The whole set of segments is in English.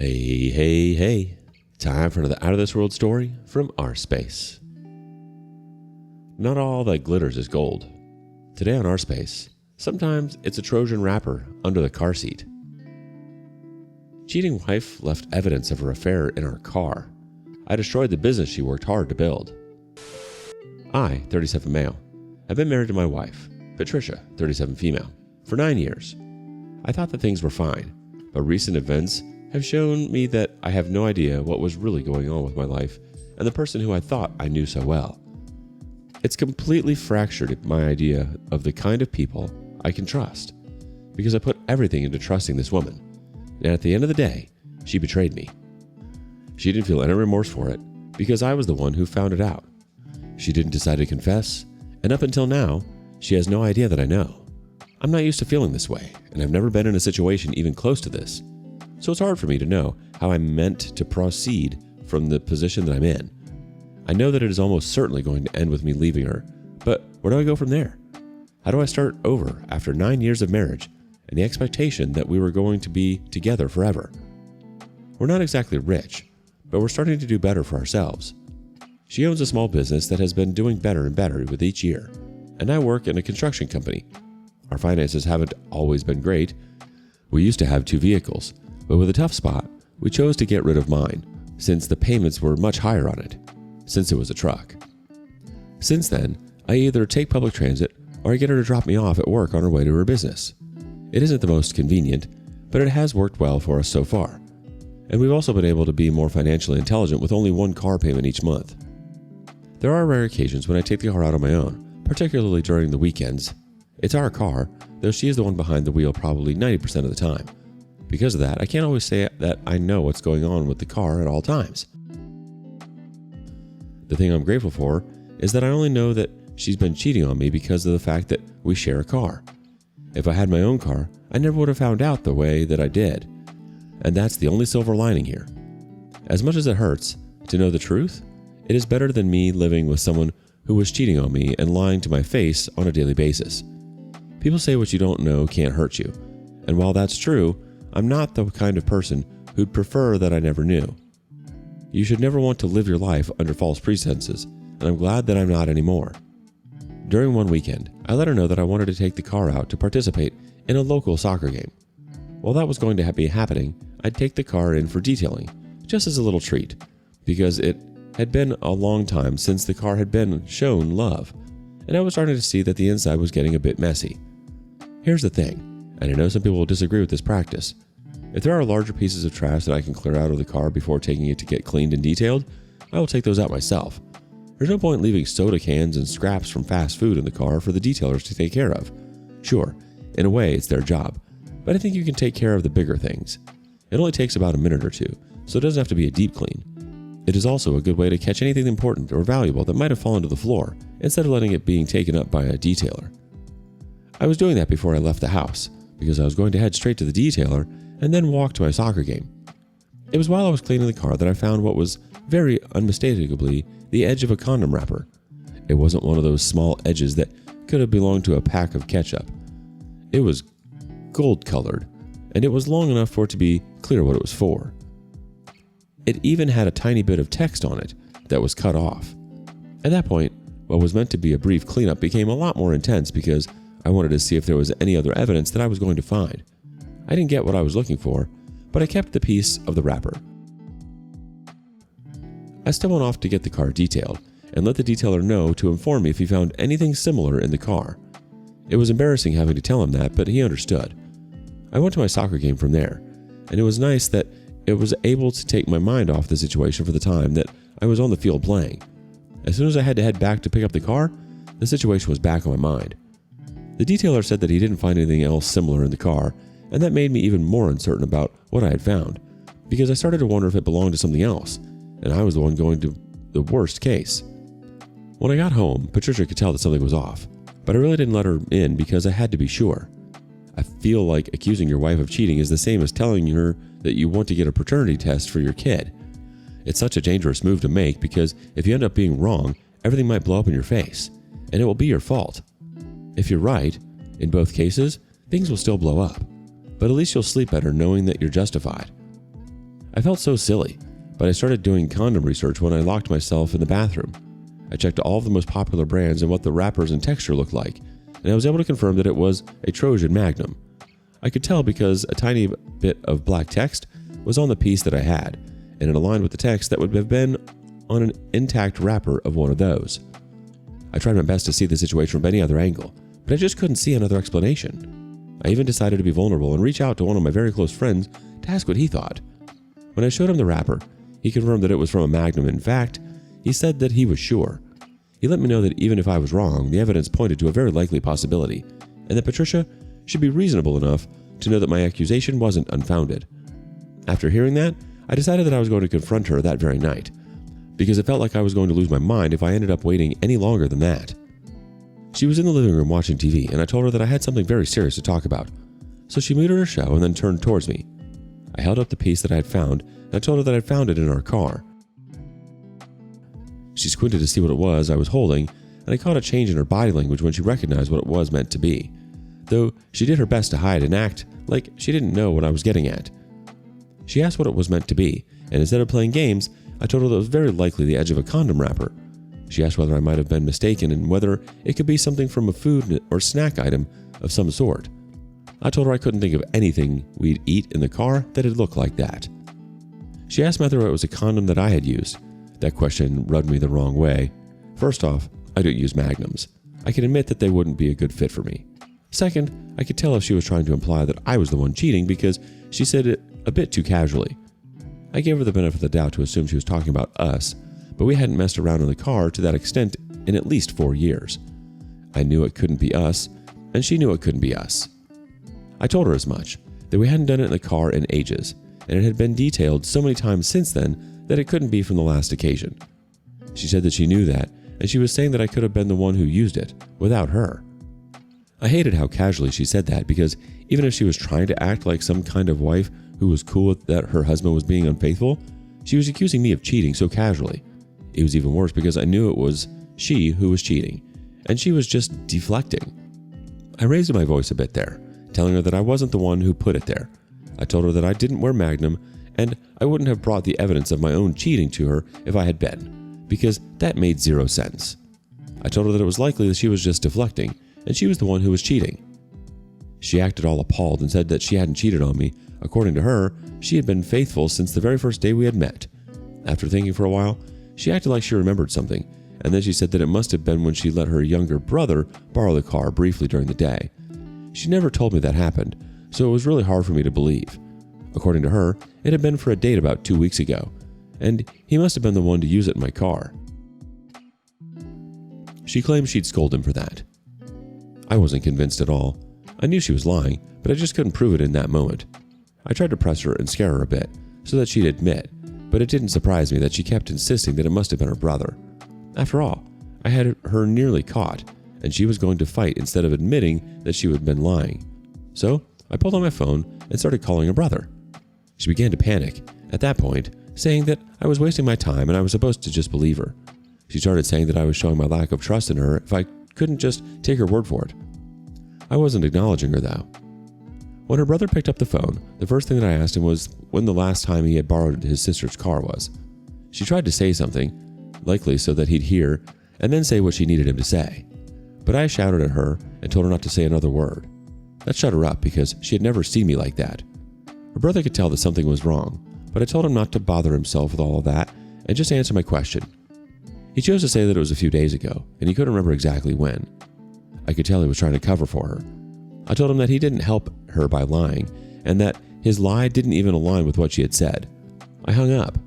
Hey, hey, hey. Time for another Out of This World story from rSpace. Not all that glitters is gold. Today on rSpace, sometimes it's a Trojan wrapper under the car seat. Cheating wife left evidence of her affair in our car. I destroyed the business she worked hard to build. I, 37 male, have been married to my wife, Patricia, 37 female, for 9 years. I thought that things were fine, but recent events have shown me that I have no idea what was really going on with my life and the person who I thought I knew so well. It's completely fractured my idea of the kind of people I can trust, because I put everything into trusting this woman, and at the end of the day, she betrayed me. She didn't feel any remorse for it because I was the one who found it out. She didn't decide to confess, and up until now, she has no idea that I know. I'm not used to feeling this way, and I've never been in a situation even close to this. So it's hard for me to know how I'm meant to proceed from the position that I'm in. I know that it is almost certainly going to end with me leaving her, but where do I go from there? How do I start over after 9 years of marriage and the expectation that we were going to be together forever? We're not exactly rich, but we're starting to do better for ourselves. She owns a small business that has been doing better and better with each year, and I work in a construction company. Our finances haven't always been great. We used to have 2 vehicles, but with a tough spot, we chose to get rid of mine, since the payments were much higher on it, since it was a truck. Since then, I either take public transit or I get her to drop me off at work on her way to her business. It isn't the most convenient, but it has worked well for us so far. And we've also been able to be more financially intelligent with only 1 car payment each month. There are rare occasions when I take the car out on my own, particularly during the weekends. It's our car, though she is the one behind the wheel probably 90% of the time. Because of that, I can't always say that I know what's going on with the car at all times. The thing I'm grateful for is that I only know that she's been cheating on me because of the fact that we share a car. If I had my own car, I never would have found out the way that I did. And that's the only silver lining here. As much as it hurts to know the truth, it is better than me living with someone who was cheating on me and lying to my face on a daily basis. People say what you don't know can't hurt you. And while that's true, I'm not the kind of person who'd prefer that I never knew. You should never want to live your life under false pretenses, and I'm glad that I'm not anymore. During one weekend, I let her know that I wanted to take the car out to participate in a local soccer game. While that was going to be happening, I'd take the car in for detailing, just as a little treat, because it had been a long time since the car had been shown love, and I was starting to see that the inside was getting a bit messy. Here's the thing. And I know some people will disagree with this practice. If there are larger pieces of trash that I can clear out of the car before taking it to get cleaned and detailed, I will take those out myself. There's no point leaving soda cans and scraps from fast food in the car for the detailers to take care of. Sure, in a way it's their job, but I think you can take care of the bigger things. It only takes about a minute or 2, so it doesn't have to be a deep clean. It is also a good way to catch anything important or valuable that might have fallen to the floor, instead of letting it being taken up by a detailer. I was doing that before I left the house, because I was going to head straight to the detailer and then walk to my soccer game. It was while I was cleaning the car that I found what was very unmistakably the edge of a condom wrapper. It wasn't one of those small edges that could have belonged to a pack of ketchup. It was gold-colored, and it was long enough for it to be clear what it was for. It even had a tiny bit of text on it that was cut off. At that point, what was meant to be a brief cleanup became a lot more intense because I wanted to see if there was any other evidence that I was going to find. I didn't get what I was looking for, but I kept the piece of the wrapper. I still went off to get the car detailed and let the detailer know to inform me if he found anything similar in the car. It was embarrassing having to tell him that, but he understood. I went to my soccer game from there, and it was nice that it was able to take my mind off the situation for the time that I was on the field playing. As soon as I had to head back to pick up the car, the situation was back on my mind. The detailer said that he didn't find anything else similar in the car, and that made me even more uncertain about what I had found, because I started to wonder if it belonged to something else, and I was the one going to the worst case. When I got home, Patricia could tell that something was off, but I really didn't let her in because I had to be sure. I feel like accusing your wife of cheating is the same as telling her that you want to get a paternity test for your kid. It's such a dangerous move to make because if you end up being wrong, everything might blow up in your face, and it will be your fault. If you're right, in both cases, things will still blow up, but at least you'll sleep better knowing that you're justified. I felt so silly, but I started doing condom research when I locked myself in the bathroom. I checked all of the most popular brands and what the wrappers and texture looked like, and I was able to confirm that it was a Trojan Magnum. I could tell because a tiny bit of black text was on the piece that I had, and it aligned with the text that would have been on an intact wrapper of one of those. I tried my best to see the situation from any other angle, but I just couldn't see another explanation. I even decided to be vulnerable and reach out to one of my very close friends to ask what he thought. When I showed him the wrapper, he confirmed that it was from a Magnum. In fact, he said that he was sure. He let me know that even if I was wrong, the evidence pointed to a very likely possibility, and that Patricia should be reasonable enough to know that my accusation wasn't unfounded. After hearing that, I decided that I was going to confront her that very night, because it felt like I was going to lose my mind if I ended up waiting any longer than that. She was in the living room watching TV, and I told her that I had something very serious to talk about. So she muted her show and then turned towards me. I held up the piece that I had found, and I told her that I'd found it in our car. She squinted to see what it was I was holding, and I caught a change in her body language when she recognized what it was meant to be, though she did her best to hide and act like she didn't know what I was getting at. She asked what it was meant to be, and instead of playing games, I told her that it was very likely the edge of a condom wrapper. She asked whether I might have been mistaken and whether it could be something from a food or snack item of some sort. I told her I couldn't think of anything we'd eat in the car that'd look like that. She asked whether it was a condom that I had used. That question rubbed me the wrong way. First off, I don't use Magnums. I can admit that they wouldn't be a good fit for me. Second, I could tell if she was trying to imply that I was the one cheating because she said it a bit too casually. I gave her the benefit of the doubt to assume she was talking about us, but we hadn't messed around in the car to that extent in at least 4 years. I knew it couldn't be us, and she knew it couldn't be us. I told her as much, that we hadn't done it in the car in ages, and it had been detailed so many times since then that it couldn't be from the last occasion. She said that she knew that, and she was saying that I could have been the one who used it, without her. I hated how casually she said that, because even if she was trying to act like some kind of wife who was cool with that her husband was being unfaithful, she was accusing me of cheating so casually. It was even worse because I knew it was she who was cheating, and she was just deflecting. I raised my voice a bit there, telling her that I wasn't the one who put it there. I told her that I didn't wear Magnum, and I wouldn't have brought the evidence of my own cheating to her if I had been, because that made zero sense. I told her that it was likely that she was just deflecting, and she was the one who was cheating. She acted all appalled and said that she hadn't cheated on me. According to her, she had been faithful since the very first day we had met. After thinking for a while, she acted like she remembered something, and then she said that it must have been when she let her younger brother borrow the car briefly during the day. She never told me that happened, so it was really hard for me to believe. According to her, it had been for a date about 2 weeks ago, and he must have been the one to use it in my car. She claimed she'd scold him for that. I wasn't convinced at all. I knew she was lying, but I just couldn't prove it in that moment. I tried to press her and scare her a bit, so that she'd admit, but it didn't surprise me that she kept insisting that it must have been her brother. After all, I had her nearly caught, and she was going to fight instead of admitting that she had been lying. So I pulled out my phone and started calling her brother. She began to panic, at that point, saying that I was wasting my time and I was supposed to just believe her. She started saying that I was showing my lack of trust in her if I couldn't just take her word for it. I wasn't acknowledging her, though. When her brother picked up the phone, the first thing that I asked him was when the last time he had borrowed his sister's car was. She tried to say something, likely so that he'd hear, and then say what she needed him to say. But I shouted at her and told her not to say another word. That shut her up because she had never seen me like that. Her brother could tell that something was wrong, but I told him not to bother himself with all of that and just answer my question. He chose to say that it was a few days ago, and he couldn't remember exactly when. I could tell he was trying to cover for her. I told him that he didn't help her by lying, and that his lie didn't even align with what she had said. I hung up.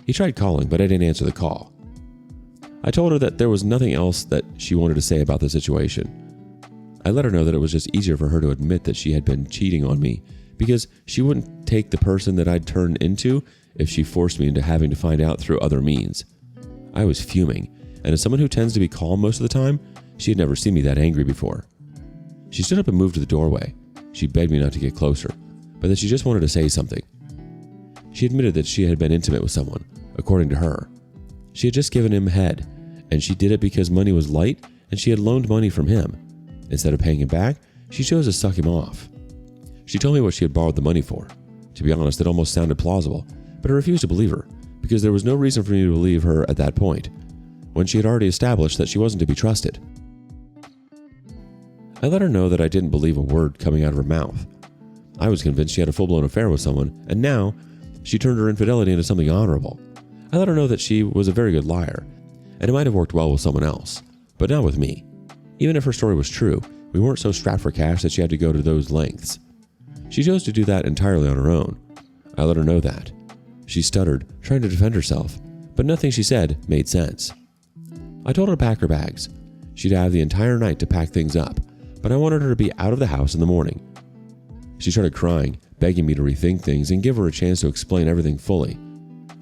He tried calling, but I didn't answer the call. I told her that there was nothing else that she wanted to say about the situation. I let her know that it was just easier for her to admit that she had been cheating on me, because she wouldn't take the person that I'd turned into if she forced me into having to find out through other means. I was fuming, and as someone who tends to be calm most of the time, she had never seen me that angry before. She stood up and moved to the doorway. She begged me not to get closer, but that she just wanted to say something. She admitted that she had been intimate with someone, according to her. She had just given him head, and she did it because money was light and she had loaned money from him. Instead of paying him back, she chose to suck him off. She told me what she had borrowed the money for. To be honest, it almost sounded plausible, but I refused to believe her because there was no reason for me to believe her at that point, when she had already established that she wasn't to be trusted. I let her know that I didn't believe a word coming out of her mouth. I was convinced she had a full-blown affair with someone, and now she turned her infidelity into something honorable. I let her know that she was a very good liar, and it might have worked well with someone else, but not with me. Even if her story was true, we weren't so strapped for cash that she had to go to those lengths. She chose to do that entirely on her own. I let her know that. She stuttered, trying to defend herself, but nothing she said made sense. I told her to pack her bags. She'd have the entire night to pack things up, but I wanted her to be out of the house in the morning. She started crying, begging me to rethink things and give her a chance to explain everything fully.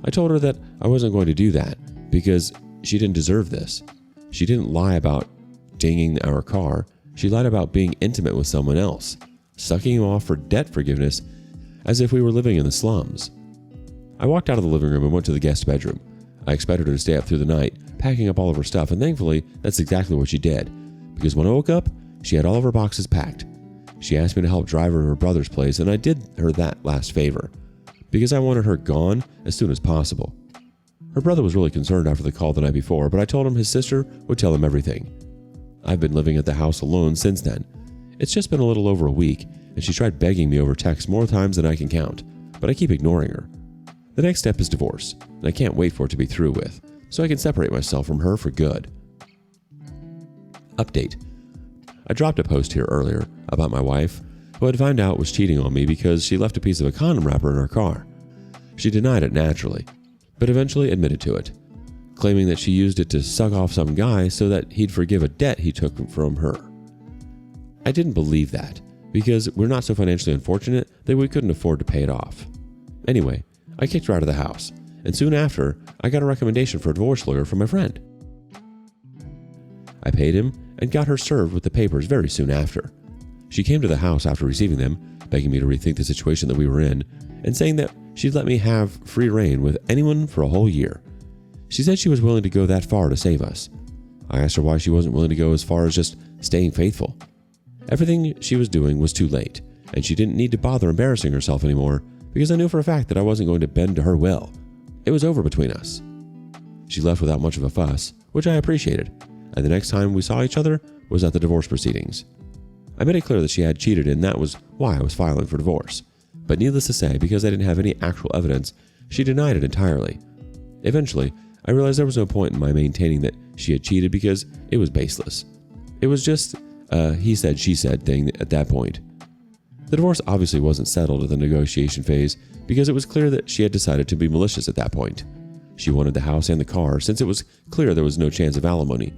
I told her that I wasn't going to do that because she didn't deserve this. She didn't lie about dinging our car. She lied about being intimate with someone else, sucking him off for debt forgiveness as if we were living in the slums. I walked out of the living room and went to the guest bedroom. I expected her to stay up through the night, packing up all of her stuff, and thankfully, that's exactly what she did. Because when I woke up, she had all of her boxes packed. She asked me to help drive her to her brother's place, and I did her that last favor, because I wanted her gone as soon as possible. Her brother was really concerned after the call the night before, but I told him his sister would tell him everything. I've been living at the house alone since then. It's just been a little over a week, and she tried begging me over text more times than I can count, but I keep ignoring her. The next step is divorce, and I can't wait for it to be through with, so I can separate myself from her for good. Update. I dropped a post here earlier about my wife, who I'd found out was cheating on me because she left a piece of a condom wrapper in her car. She denied it naturally, but eventually admitted to it, claiming that she used it to suck off some guy so that he'd forgive a debt he took from her. I didn't believe that, because we're not so financially unfortunate that we couldn't afford to pay it off. Anyway, I kicked her out of the house, and soon after, I got a recommendation for a divorce lawyer from my friend. I paid him and got her served with the papers very soon after. She came to the house after receiving them, begging me to rethink the situation that we were in, and saying that she'd let me have free reign with anyone for a whole year. She said she was willing to go that far to save us. I asked her why she wasn't willing to go as far as just staying faithful. Everything she was doing was too late, and she didn't need to bother embarrassing herself anymore because I knew for a fact that I wasn't going to bend to her will. It was over between us. She left without much of a fuss, which I appreciated, and the next time we saw each other was at the divorce proceedings. I made it clear that she had cheated and that was why I was filing for divorce. But needless to say, because I didn't have any actual evidence, she denied it entirely. Eventually, I realized there was no point in my maintaining that she had cheated because it was baseless. It was just a he said, she said thing at that point. The divorce obviously wasn't settled at the negotiation phase because it was clear that she had decided to be malicious at that point. She wanted the house and the car since it was clear there was no chance of alimony.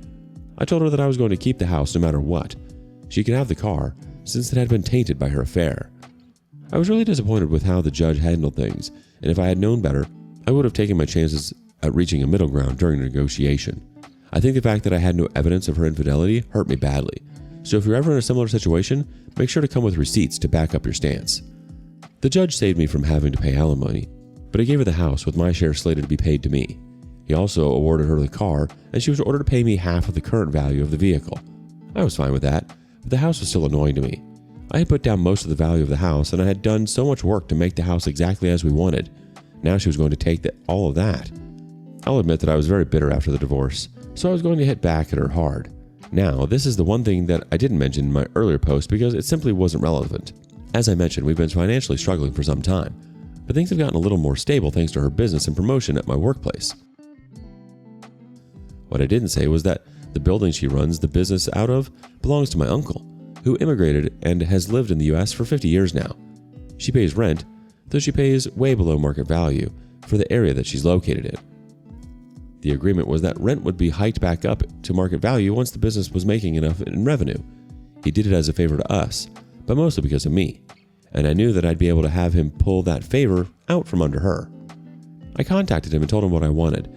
I told her that I was going to keep the house no matter what. She could have the car since it had been tainted by her affair. I was really disappointed with how the judge handled things, and if I had known better, I would have taken my chances at reaching a middle ground during the negotiation. I think the fact that I had no evidence of her infidelity hurt me badly. So if you're ever in a similar situation, make sure to come with receipts to back up your stance. The judge saved me from having to pay alimony, but he gave her the house with my share slated to be paid to me. He also awarded her the car, and she was ordered to pay me half of the current value of the vehicle. I was fine with that, but the house was still annoying to me. I had put down most of the value of the house, and I had done so much work to make the house exactly as we wanted. Now she was going to take all of that. I'll admit that I was very bitter after the divorce, so I was going to hit back at her hard. Now, this is the one thing that I didn't mention in my earlier post because it simply wasn't relevant. As I mentioned, we've been financially struggling for some time, but things have gotten a little more stable thanks to her business and promotion at my workplace. What I didn't say was that the building she runs the business out of belongs to my uncle, who immigrated and has lived in the US for 50 years now. She pays rent, though she pays way below market value for the area that she's located in. The agreement was that rent would be hiked back up to market value once the business was making enough in revenue. He did it as a favor to us, but mostly because of me, and I knew that I'd be able to have him pull that favor out from under her. I contacted him and told him what I wanted.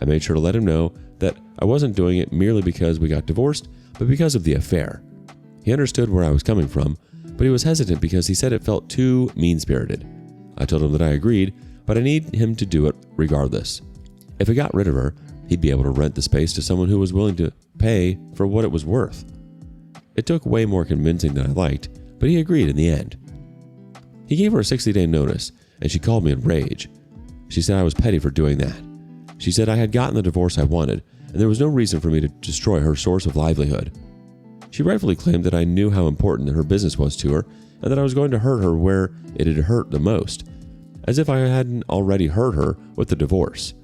I made sure to let him know that I wasn't doing it merely because we got divorced, but because of the affair. He understood where I was coming from, but he was hesitant because he said it felt too mean-spirited. I told him that I agreed, but I need him to do it regardless. If I got rid of her, he'd be able to rent the space to someone who was willing to pay for what it was worth. It took way more convincing than I liked, but he agreed in the end. He gave her a 60-day notice, and she called me in rage. She said I was petty for doing that. She said I had gotten the divorce I wanted, and there was no reason for me to destroy her source of livelihood. She rightfully claimed that I knew how important her business was to her, and that I was going to hurt her where it had hurt the most, as if I hadn't already hurt her with the divorce.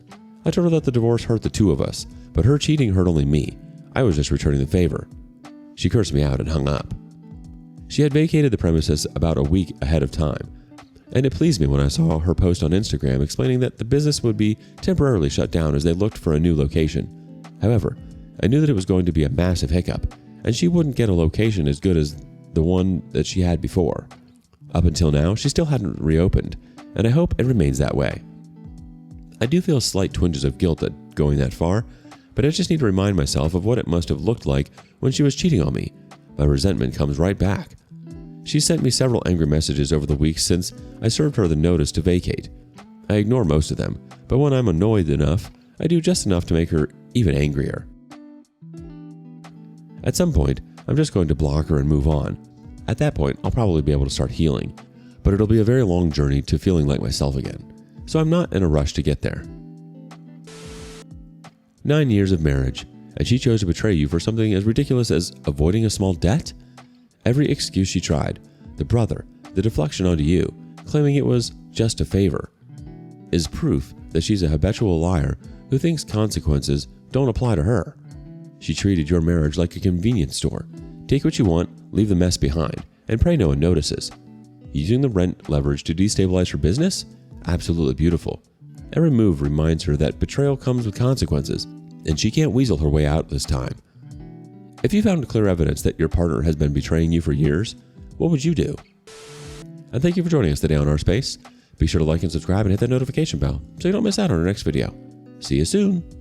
I told her that the divorce hurt the two of us, but her cheating hurt only me. I was just returning the favor. She cursed me out and hung up. She had vacated the premises about a week ahead of time, and it pleased me when I saw her post on Instagram explaining that the business would be temporarily shut down as they looked for a new location. However, I knew that it was going to be a massive hiccup, and she wouldn't get a location as good as the one that she had before. Up until now, she still hadn't reopened, and I hope it remains that way. I do feel slight twinges of guilt at going that far, but I just need to remind myself of what it must have looked like when she was cheating on me. My resentment comes right back. She sent me several angry messages over the weeks since I served her the notice to vacate. I ignore most of them, but when I'm annoyed enough, I do just enough to make her even angrier. At some point, I'm just going to block her and move on. At that point, I'll probably be able to start healing, but it'll be a very long journey to feeling like myself again, so I'm not in a rush to get there. 9 years of marriage, and she chose to betray you for something as ridiculous as avoiding a small debt? Every excuse she tried, the brother, the deflection onto you, claiming it was just a favor, is proof that she's a habitual liar who thinks consequences don't apply to her. She treated your marriage like a convenience store. Take what you want, leave the mess behind, and pray no one notices. Using the rent leverage to destabilize her business? Absolutely beautiful. Every move reminds her that betrayal comes with consequences, and she can't weasel her way out this time. If you found clear evidence that your partner has been betraying you for years, what would you do? And thank you for joining us today on rSpace. Be sure to like and subscribe and hit that notification bell so you don't miss out on our next video. See you soon.